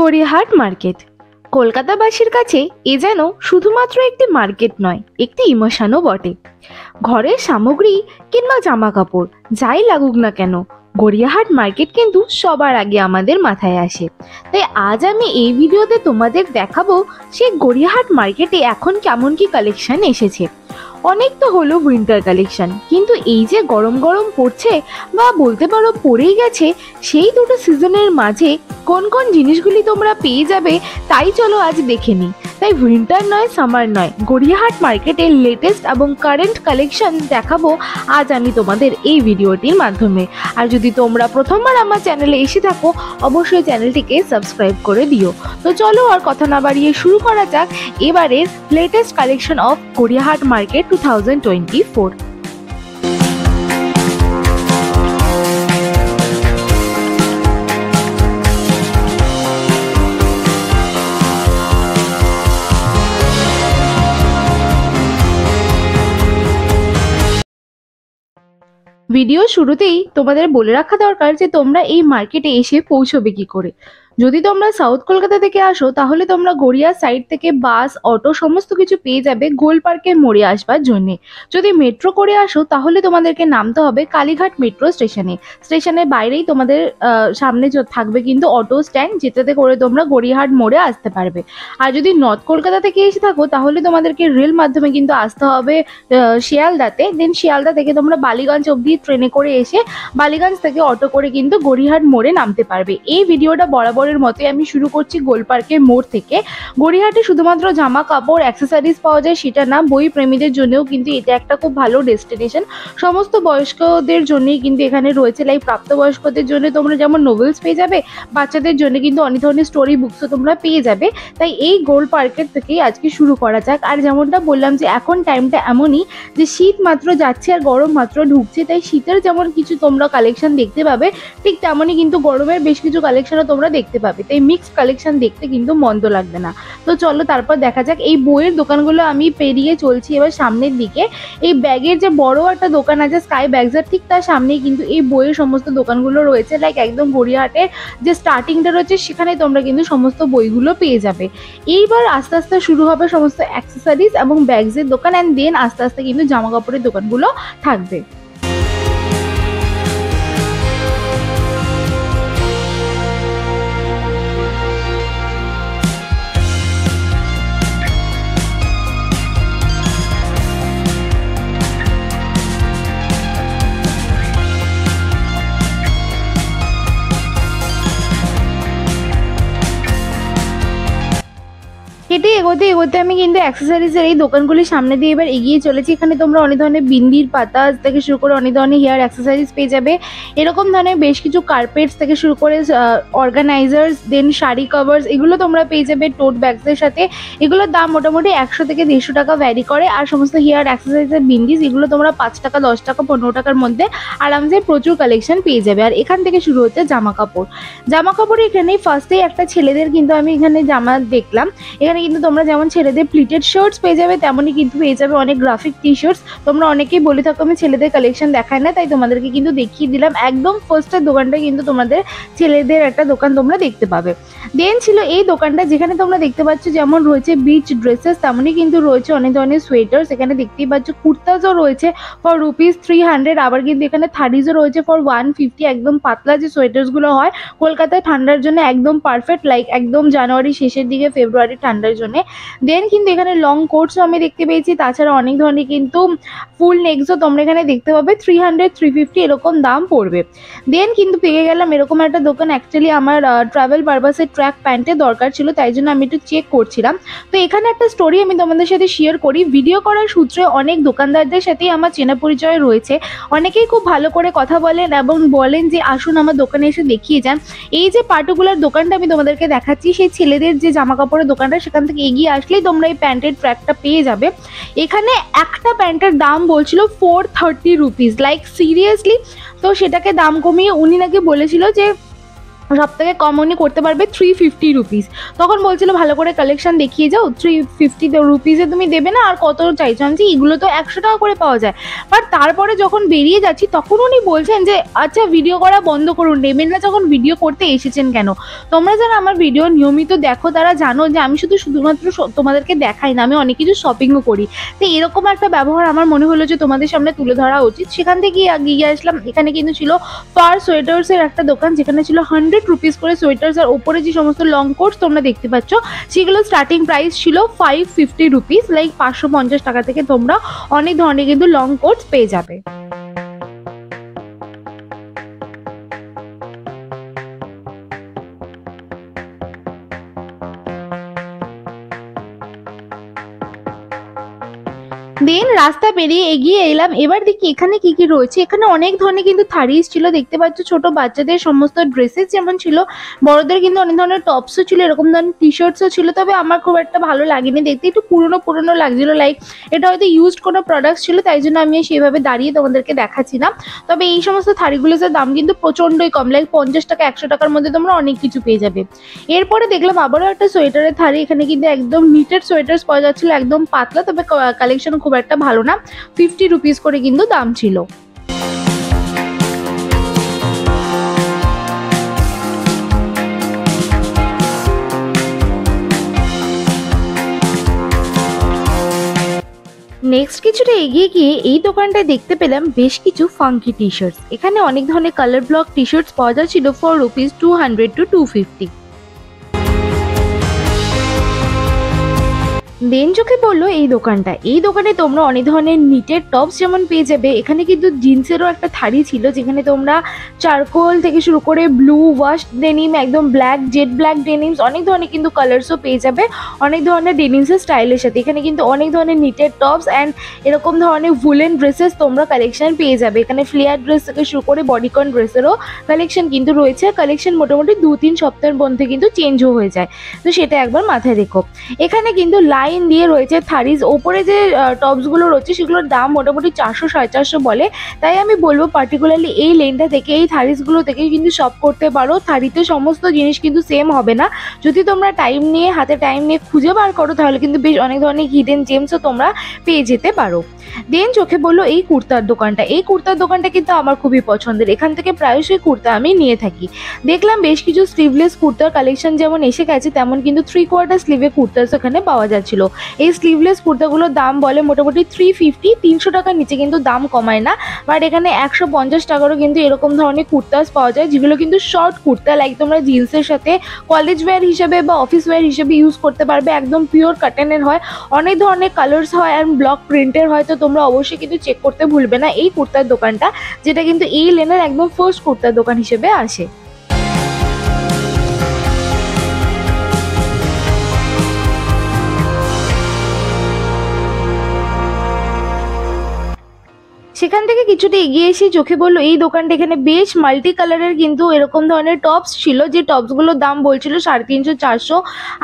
Gariahat market কলকাতাবাসীর কাছে এ যেন শুধুমাত্র একটি মার্কেট নয়, একটি ইমোশনও বটে। ঘরের সামগ্রী কিংবা জামা কাপড় যাই লাগুক না কেন, গড়িয়াহাট মার্কেট কিন্তু সবার আগে আমাদের মাথায় আসে। তাই আজ আমি এই ভিডিওতে তোমাদের দেখাবো সেই গড়িয়াহাট মার্কেটে এখন কেমন কি কালেকশন এসেছে। অনেক তো হলো উইন্টার কালেকশন, কিন্তু এই যে গরম গরম পড়ছে বা বলতে পারো পড়েই গেছে, সেই দুটো সিজনের মাঝে কোন কোন জিনিসগুলি তোমরা পেয়ে যাবে তাই চলো আজ দেখে নিই। তাই উইন্টার নয়, সামার নয়, গড়িয়াহাট মার্কেটের লেটেস্ট এবং কারেন্ট কালেকশন দেখাবো আজ আমি তোমাদের এই ভিডিওটির মাধ্যমে। আর যদি তোমরা প্রথমবার আমার চ্যানেলে এসে থাকো, অবশ্যই চ্যানেলটিকে সাবস্ক্রাইব করে দিও। তো চলো আর কথা না বাড়িয়ে শুরু করা যাক এবারের latest collection of Gariahat market 2024। Video শুরুতেই তোমাদের বলে রাখা দরকার যে তোমরা এই মার্কেটে এসে পৌঁছবে কি করে। যদি তোমরা সাউথ কলকাতা থেকে আসো তাহলে তোমরা গড়িয়া সাইড থেকে বাস, অটো সমস্ত কিছু পেয়ে যাবে গোল পার্কের মোড়ে আসবার জন্য। যদি মেট্রো করে আসো তাহলে তোমাদেরকে নামতে হবে কালীঘাট মেট্রো স্টেশনে। স্টেশনের বাইরেই তোমাদের সামনে থাকবে কিন্তু অটো স্ট্যান্ড, যেটাতে করে তোমরা গড়িয়াহাট মোড়ে আসতে পারবে। আর যদি নর্থ কলকাতা থেকে এসে থাকো তাহলে তোমাদেরকে রেল মাধ্যমে কিন্তু আসতে হবে শিয়ালদাতে। দেন শিয়ালদা থেকে তোমরা বালিগঞ্জ অবধি ট্রেনে করে এসে বালিগঞ্জ থেকে অটো করে কিন্তু গড়িয়াহাট মোড়ে নামতে পারবে। এই ভিডিওটা বরাবরের মতোই আমি শুরু করছি গোল পার্কের মোড় থেকে। গড়িয়াহাটে শুধুমাত্র জামা কাপড় অ্যাক্সেসরিজ পাওয়া যায় সেটা না, বই প্রেমীদের জন্যও কিন্তু এটা একটা খুব ভালো ডেস্টিনেশন। সমস্ত বয়স্কদের জন্যই কিন্তু এখানে রয়েছে, লাইক প্রাপ্তবয়স্কদের জন্য তোমরা যেমন নোভেলস পেয়ে যাবে, বাচ্চাদের জন্য কিন্তু অনেক ধরনের স্টোরি বুকসও তোমরা পেয়ে যাবে। তাই এই গোল পার্কের থেকেই আজকে শুরু করা যাক। আর যেমনটা বললাম যে এখন টাইমটা এমনই যে শীত মাত্র যাচ্ছে আর গরম মাত্র ঢুকছে, তাই শীতের যেমন কিছু তোমরা কালেকশন দেখতে পাবে ঠিক তেমনই কিন্তু গরমের বেশ কিছু কালেকশনও তোমরা দেখতে পাবে। তাই মিক্সড কালেকশন দেখতে কিন্তু মন্দ লাগবে না। তো চলো তারপর দেখা যাক। এই বইয়ের দোকানগুলো আমি পেরিয়ে চলছি এবার সামনের দিকে। এই ব্যাগের যে বড় একটা দোকান আছে স্কাই ব্যাগসের, ঠিক তার সামনেই কিন্তু এই বইয়ের সমস্ত দোকানগুলো রয়েছে। লাইক একদম গড়িয়াহাটের যে স্টার্টিংটা রয়েছে সেখানে তোমরা কিন্তু সমস্ত বইগুলো পেয়ে যাবে। এইবার আস্তে আস্তে শুরু হবে সমস্ত অ্যাক্সেসরিজ এবং ব্যাগসের দোকান, অ্যান্ড দেন আস্তে আস্তে কিন্তু জামা কাপড়ের দোকানগুলো থাকবে। হেঁটে এগোতে এগোতে আমি কিন্তু অ্যাক্সেসরিজের এই দোকানগুলির সামনে দিয়ে এবার এগিয়ে চলেছি। এখানে তোমরা অনেক ধরনের বিন্দির পাতা থেকে শুরু করে অনেক ধরনের হেয়ার অ্যাক্সেসরিজ পেয়ে যাবে। এরকম ধরনের বেশ কিছু কার্পেটস থেকে শুরু করে অর্গানাইজার্স, দেন শাড়ি কভার্স, এগুলো তোমরা পেয়ে যাবে টোট ব্যাগসের সাথে। এগুলোর দাম মোটামুটি 100 থেকে 150 টাকা ভ্যারি করে। আর সমস্ত হেয়ার অ্যাক্সেসরিজের বিন্দিস এগুলো তোমরা 5 টাকা, 10 টাকা, 15 টাকার মধ্যে আরামসে প্রচুর কালেকশন পেয়ে যাবে। আর এখান থেকে শুরু হচ্ছে জামা কাপড়। জামা কাপড় এখানে ফার্স্টেই একটা ছেলেদের কিন্তু আমি এখানে জামা দেখলাম। এখানে কিন্তু তোমরা যেমন ছেলেদের প্লিটেড শার্টস পেয়ে যাবে তেমনই কিন্তু পেয়ে যাবে অনেক গ্রাফিক টি শার্টস। তোমরা অনেকেই বলে থাকো আমি ছেলেদের কালেকশন দেখাই না, তাই তোমাদেরকে কিন্তু দেখিয়ে দিলাম। একদম ফার্স্টের দোকানটা কিন্তু তোমাদের ছেলেদের একটা দোকান তোমরা দেখতে পাবে। দেন ছিল এই দোকানটা যেখানে তোমরা দেখতে পাচ্ছ যেমন রয়েছে বিচ ড্রেসেস, তেমনই কিন্তু রয়েছে অনেক ধরনের সোয়েটার্স। এখানে দেখতেই পাচ্ছ কুর্তাসও রয়েছে ফর ₹300, আবার কিন্তু এখানে থার্ডিজও রয়েছে ফর 150। একদম পাতলা যে সোয়েটার্সগুলো হয় কলকাতায় ঠান্ডার জন্য একদম পারফেক্ট, লাইক একদম জানুয়ারি শেষের দিকে ফেব্রুয়ারি ঠান্ডার জন্য। দেন কিন্তু এখানে লং কোটসও আমি দেখতে পেয়েছি। তাছাড়া অনেক ধরনের কিন্তু ফুল নেক্সও তোমরা এখানে দেখতে পাবে। 300, 350 এরকম দাম পড়বে। দেন কিন্তু পেয়ে গেলাম এরকম একটা দোকান। অ্যাকচুয়ালি আমার ট্রাভেল পারপাসের ট্র্যাক প্যান্টের দরকার ছিল, তাই জন্য আমি একটু চেক করছিলাম। তো এখানে একটা স্টোরি আমি তোমাদের সাথে শেয়ার করি। ভিডিও করার সূত্রে অনেক দোকানদারদের সাথেই আমার চেনা পরিচয় রয়েছে। অনেকেই খুব ভালো করে কথা বলেন এবং বলেন যে আসুন আমার দোকানে এসে দেখিয়ে যান। এই যে পার্টিকুলার দোকানটা আমি তোমাদেরকে দেখাচ্ছি, সেই ছেলেদের যে জামা কাপড়ের দোকানটা, সেখান থেকে এগিয়ে আসলেই তোমরা এই প্যান্টের ট্র্যাকটা পেয়ে যাবে। এখানে একটা প্যান্টের দাম বলছিল ₹430, লাইক সিরিয়াসলি। তো সেটাকে দাম কমিয়ে উনি নাকি বলেছিল যে সবথেকে কম উনি করতে পারবে 350 রুপিস। তখন বলছিল ভালো করে কালেকশন দেখিয়ে যাও, 350 রুপিসে তুমি দেবে না, আর কত চাইছো? আমি এগুলো তো 100 টাকা করে পাওয়া যায়। বাট তারপরে যখন বেরিয়ে যাচ্ছি তখন উনি বলছেন যে আচ্ছা ভিডিও করা বন্ধ করুন, নেবেন না যখন ভিডিও করতে এসেছেন কেন? তোমরা যারা আমার ভিডিও নিয়মিত দেখো তারা জানো যে আমি শুধুমাত্র তোমাদেরকে দেখাই না, আমি অনেক কিছু শপিংও করি। তো এরকম একটা ব্যবহার আমার মনে হলো যে তোমাদের সামনে তুলে ধরা উচিত। সেখান থেকে এগিয়ে আসলাম, এখানে কিন্তু ছিল ফার সোয়েটার্সের একটা দোকান, যেখানে ছিল 100 রুপিস করে সোয়েটার্স, আর ওপরে যে সমস্ত লং কোটস তোমরা দেখতে পাচ্ছ সেগুলো স্টার্টিং প্রাইস ছিল 550 রুপিস, লাইক 550 টাকা থেকে তোমরা অনেক ধরনের কিন্তু লং কোটস পেয়ে যাবে। দেন রাস্তা পেরিয়ে এগিয়ে এলাম, এবার দেখি এখানে কি কি রয়েছে। এখানে অনেক ধরনের কিন্তু থারিস ছিল, দেখতে পাচ্ছ ছোট বাচ্চাদের সমস্ত ড্রেসেস যেমন ছিল, বড়দের কিন্তু অনেক ধরনের টপসও ছিল, এরকম ধরনের টি শার্টসও ছিল। তবে আমার খুব একটা ভালো লাগেনি দেখতে, একটু পুরনো পুরনো লাগছিল, লাইক এটা হয়তো ইউজড কোনো প্রোডাক্টস ছিল, তাই জন্য আমি সেভাবে দাঁড়িয়ে তোমাদেরকে দেখাচ্ছি না। তবে এই সমস্ত থারিগুলোর দাম কিন্তু প্রচণ্ডই কম, লাইক 50 টাকা 100 টাকার মধ্যে তোমরা অনেক কিছু পেয়ে যাবে। এরপরে দেখলাম আবারও একটা সোয়েটারের থারি, এখানে কিন্তু একদম নিটেড সোয়েটার্স পাওয়া যাচ্ছিল, একদম পাতলা, তবে কালেকশন খুব একটা ভালো না, 50 রুপিস করে কিন্তু দাম ছিল। নেক্সট কিছুটা এগিয়ে গিয়ে এই দোকানটায় দেখতে পেলাম বেশ কিছু ফাঙ্কি টি শার্টস। এখানে অনেক ধরনের কালার ব্লক টি শার্টস পাওয়া যাচ্ছিল ফর রুপিস 200 to 250। দেন চোখে পড়লো এই দোকানে তোমরা অনেক ধরনের নিটেড টপস যেমন পেয়ে যাবে। এখানে কিন্তু জিন্সেরও একটা থারি ছিল, যেখানে তোমরা চারকোল থেকে শুরু করে ব্লু ওয়াশ ডেনিম, একদম ব্ল্যাক, জেড ব্ল্যাক ডেনিমস, অনেক ধরনের কিন্তু কালার্সও পেয়ে যাবে অনেক ধরনের ডেনিমসের স্টাইলের সাথে। এখানে কিন্তু অনেক ধরনের নিটেড টপস অ্যান্ড এরকম ধরনের ভুলেন ড্রেসেস তোমরা কালেকশন পেয়ে যাবে। এখানে ফ্লেয়ার ড্রেস থেকে শুরু করে বডিকন ড্রেসেরও কালেকশন কিন্তু রয়েছে। কালেকশন মোটামুটি 2-3 সপ্তাহের মধ্যে কিন্তু চেঞ্জও হয়ে যায়, তো সেটা একবার মাথায় রেখো। এখানে কিন্তু লাইন দিয়ে রয়েছে থারিস, ওপরে যে টপসগুলো রয়েছে সেগুলোর দাম মোটামুটি 400-450 বলে। তাই আমি বলবো পার্টিকুলারলি এই লেনটা থেকে, এই থারিসগুলো থেকে কিন্তু শপ করতে পারো। থারিতে সমস্ত জিনিস কিন্তু সেম হবে না, যদি তোমরা হাতে টাইম নিয়ে খুঁজে বার করো তাহলে কিন্তু বেশ অনেক ধরনের হিডেন জেমসও তোমরা পেয়ে যেতে পারো। দেন চোখে বললো এই কুর্তার দোকানটা কিন্তু আমার খুবই পছন্দের, এখান থেকে প্রায়শই কুর্তা আমি নিয়ে থাকি। দেখলাম বেশ কিছু স্লিভলেস কুর্তার কালেকশন যেমন এসে গেছে, তেমন কিন্তু 3/4 স্লিভে কুর্তাস এখানে পাওয়া যাচ্ছিল। এই স্লিভলেস কুর্তাগুলোর দাম বলে মোটামুটি 350, 300 টাকার নিচে কিন্তু দাম কমায় না। বাট এখানে 150 টাকারও কিন্তু এরকম ধরনের কুর্তাস পাওয়া যায়, যেগুলো কিন্তু শর্ট কুর্তা, লাইক তোমরা জিন্সের সাথে কলেজ ওয়্যার হিসেবে বা অফিস ওয়্যার হিসেবে ইউজ করতে পারবে। একদম পিওর কটনের হয়, অনেক ধরনের কালার্স হয় অ্যান্ড ব্লক প্রিন্টের হয়। তো তোমরা অবশ্যই কিন্তু চেক করতে ভুলবে না এই কুর্তার দোকানটা, যেটা কিন্তু এই লেনের একদম ফার্স্ট কুর্তার দোকান হিসেবে আসে। সেখান থেকে কিছুটা এগিয়ে এসে চোখে পড়লো এই দোকানটা, এখানে বেশ মাল্টি কালারের কিন্তু এরকম ধরনের টপস ছিল, যে টপসগুলোর দাম বলছিল 350-400।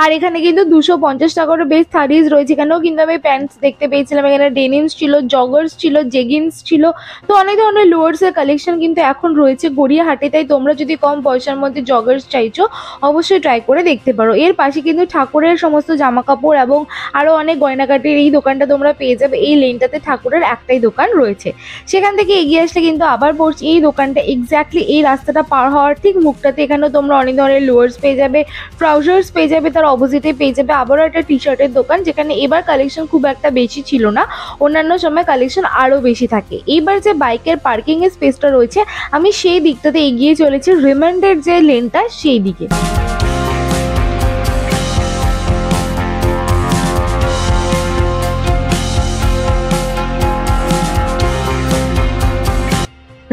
আর এখানে কিন্তু 250 টাকারও বেশ থারিজ রয়েছে। এখানেও কিন্তু আমি প্যান্টস দেখতে পেয়েছিলাম, এখানে ডেনিমস ছিল, জগার্স ছিল, জেগিন্স ছিল। তো অনেক ধরনের লোয়ার্সের কালেকশন কিন্তু এখন রয়েছে গড়িয়াহাটে। তাই তোমরা যদি কম পয়সার মধ্যে জগার্স চাইছো অবশ্যই ট্রাই করে দেখতে পারো। এর পাশে কিন্তু ঠাকুরের সমস্ত জামা কাপড় এবং আরও অনেক গয়নাকাটির এই দোকানটা তোমরা পেয়ে যাবে। এই লেনটাতে ঠাকুরের একটাই দোকান রয়েছে। সেখান থেকে এগিয়ে আসলে কিন্তু আবার পড়ছি এই দোকানটা, এক্স্যাক্টলি এই রাস্তাটা পার হওয়ার ঠিক মুখটাতে। এখানেও তোমরা অনেক ধরনের লোয়ার্স পেয়ে যাবে, ট্রাউজার্স পেয়ে যাবে, তার অপোজিটে পেয়ে যাবে আবারও একটা টি শার্টের দোকান, যেখানে এবার কালেকশন খুব একটা বেশি ছিল না, অন্যান্য সময় কালেকশন আরও বেশি থাকে। এইবার যে বাইকের পার্কিংয়ের স্পেসটা রয়েছে আমি সেই দিকটাতে এগিয়ে চলেছি, রিমান্ডের যে লেনটা সেই দিকে।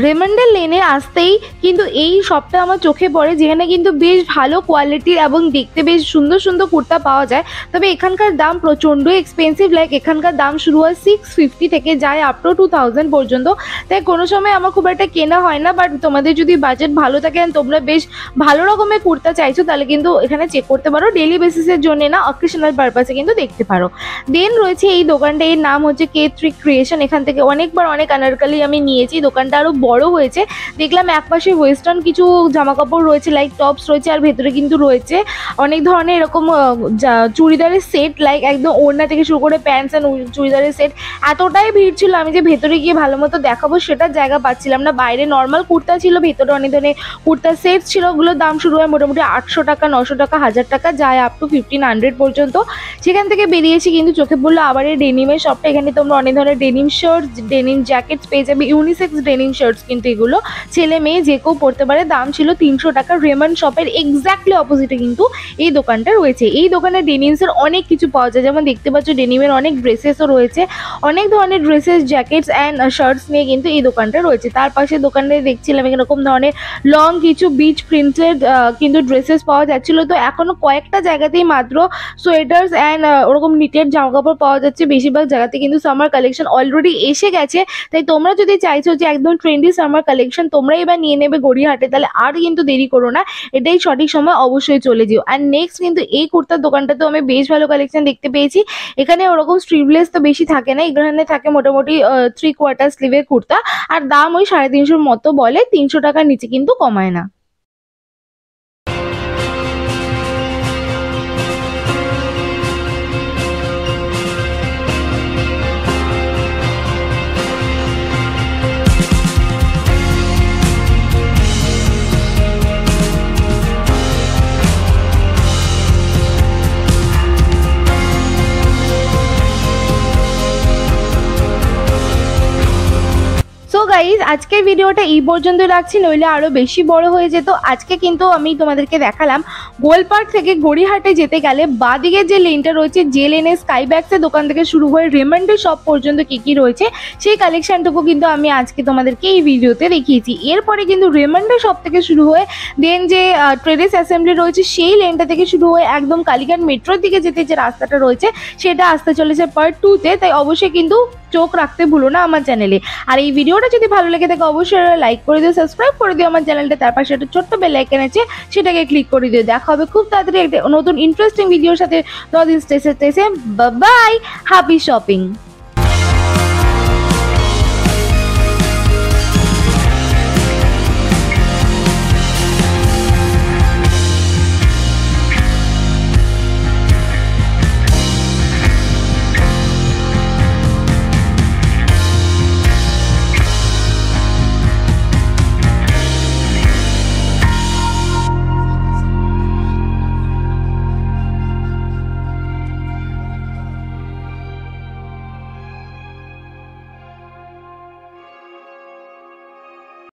রেমন্ডেল লেনে আসতেই কিন্তু এই শপটা আমার চোখে পড়ে, যেখানে কিন্তু বেশ ভালো কোয়ালিটির এবং দেখতে বেশ সুন্দর সুন্দর কুর্তা পাওয়া যায়। তবে এখানকার দাম প্রচণ্ডই এক্সপেন্সিভ, লাইক এখানকার দাম শুরু হয় 650 থেকে যায় আপ টু 2000 পর্যন্ত। তাই কোনো সময় আমার খুব একটা কেনা হয় না, বাট তোমাদের যদি বাজেট ভালো থাকে তোমরা বেশ ভালো রকমের কুর্তা চাইছো তাহলে কিন্তু এখানে চেক করতে পারো। ডেলি বেসিসের জন্য না, অকেশনাল পারপাসে কিন্তু দেখতে পারো। দেন রয়েছে এই দোকানটা, এর নাম হচ্ছে K3 ক্রিয়েশন। এখান থেকে অনেকবার অনেক আনারকালি আমি নিয়েছি, দোকানটা আরও বড় হয়েছে। দেখলাম একপাশে ওয়েস্টার্ন কিছু জামা কাপড় রয়েছে, লাইক টপস রয়েছে, আর ভেতরে কিন্তু রয়েছে অনেক ধরনের এরকম চুড়িদারের সেট, লাইক একদম ওড়না থেকে শুরু করে প্যান্টস অ্যান্ড চুড়িদারের সেট। এতটাই ভিড় ছিল আমি যে ভেতরে গিয়ে ভালো মতো দেখাবো সেটার জায়গা পাচ্ছিলাম না। বাইরে নর্মাল কুর্তা ছিল, ভেতরে অনেক ধরনের কুর্তার সেট ছিল। ওগুলোর দাম শুরু হয় মোটামুটি 800 টাকা, 900 টাকা, 1000 টাকা, যায় আপ টু 1500 পর্যন্ত। সেখান থেকে বেরিয়েছি, কিন্তু চোখে পড়লো আবার এই ডেনিমের শপটা। এখানে তোমরা অনেক ধরনের ডেনিম শার্টস, ডেনিম জ্যাকেটস পেয়ে যাবে, ইউনিসেক্স ডেনিম শার্টস, কিন্তু এগুলো ছেলে মেয়ে যে কেউ পড়তে পারে। দাম ছিল 300 টাকা। রেমন্ড শপের এক্স্যাক্টলি অপোজিটে কিন্তু এই দোকানটা রয়েছে। এই দোকানে ডেনিমসের অনেক কিছু পাওয়া যায়, যেমন দেখতে পাচ্ছ ডেনিমের অনেক ড্রেসেসও রয়েছে, অনেক ধরনের ড্রেসেস, জ্যাকেটস অ্যান্ড শার্টস নিয়ে কিন্তু এই দোকানটা রয়েছে। তার পাশে দোকানে দেখছিলাম এরকম ধরনের লং কিছু বিচ প্রিন্টেড কিন্তু ড্রেসেস পাওয়া যাচ্ছিলো। তো এখনো কয়েকটা জায়গাতেই মাত্র সোয়েটার্স অ্যান্ড ওরকম নিটের জামা কাপড় পাওয়া যাচ্ছে। বেশিরভাগ জায়গাতে কিন্তু সামার কালেকশন অলরেডি এসে গেছে। তাই তোমরা যদি চাইছো যে একদম ট্রেন্ডি সামার কালেকশন তোমরাই এবার নিয়ে নেবে গড়িয়াহাটে, তাহলে আর কিন্তু দেরি করো না, এটাই সঠিক সময়, অবশ্যই চলে যেও। আর নেক্সট কিন্তু এই কুর্তার দোকানটা তো আমি বেশ ভালো কালেকশন দেখতে পেয়েছি। এখানে ওরকম স্লিভলেস তো বেশি থাকে না, এখানে থাকে মোটামুটি 3/4 স্লিভের কুর্তা, আর দাম ওই 350 মতো বলে, 300 টাকার নিচে কিন্তু কমায় না। সো গাইজ, আজকের ভিডিওটা এই পর্যন্ত রাখছি, নইলে আরও বেশি বড় হয়ে যেত। আজকে কিন্তু আমি তোমাদেরকে দেখালাম গোলপার্ক থেকে গড়িয়াহাটে যেতে গেলে বাঁদিকের যে লেনটা রয়েছে, যে লেনে স্কাই ব্যাগসের দোকান থেকে শুরু হয়ে রেমন্ডের শপ পর্যন্ত কী কী রয়েছে সেই কালেকশানটুকু কিন্তু আমি আজকে তোমাদেরকে এই ভিডিওতে দেখিয়েছি। এরপরে কিন্তু রেমন্ডের শপ থেকে শুরু হয়ে দেন যে ট্রেডার্স অ্যাসেম্বলি রয়েছে সেই লেনটা থেকে শুরু হয়ে একদম কালীঘাট মেট্রোর দিকে যেতে যে রাস্তাটা রয়েছে সেটা আসতে চলেছে পার্ট 2-তে। তাই অবশ্যই কিন্তু চোখ রাখতে ভুলো না আমার চ্যানেলে। আর এই ভিডিওটা যদি ভালো লেগে থাকে অবশ্যই লাইক করে দিও, সাবস্ক্রাইব করে দিও আমার চ্যানেলটা, তার পাশে একটা ছোট্ট বেল আইকন আছে সেটাকে ক্লিক করে দিও। দেখা হবে খুব তাড়াতাড়ি একটা নতুন ইন্টারেস্টিং ভিডিওর সাথে। Bye, happy shopping.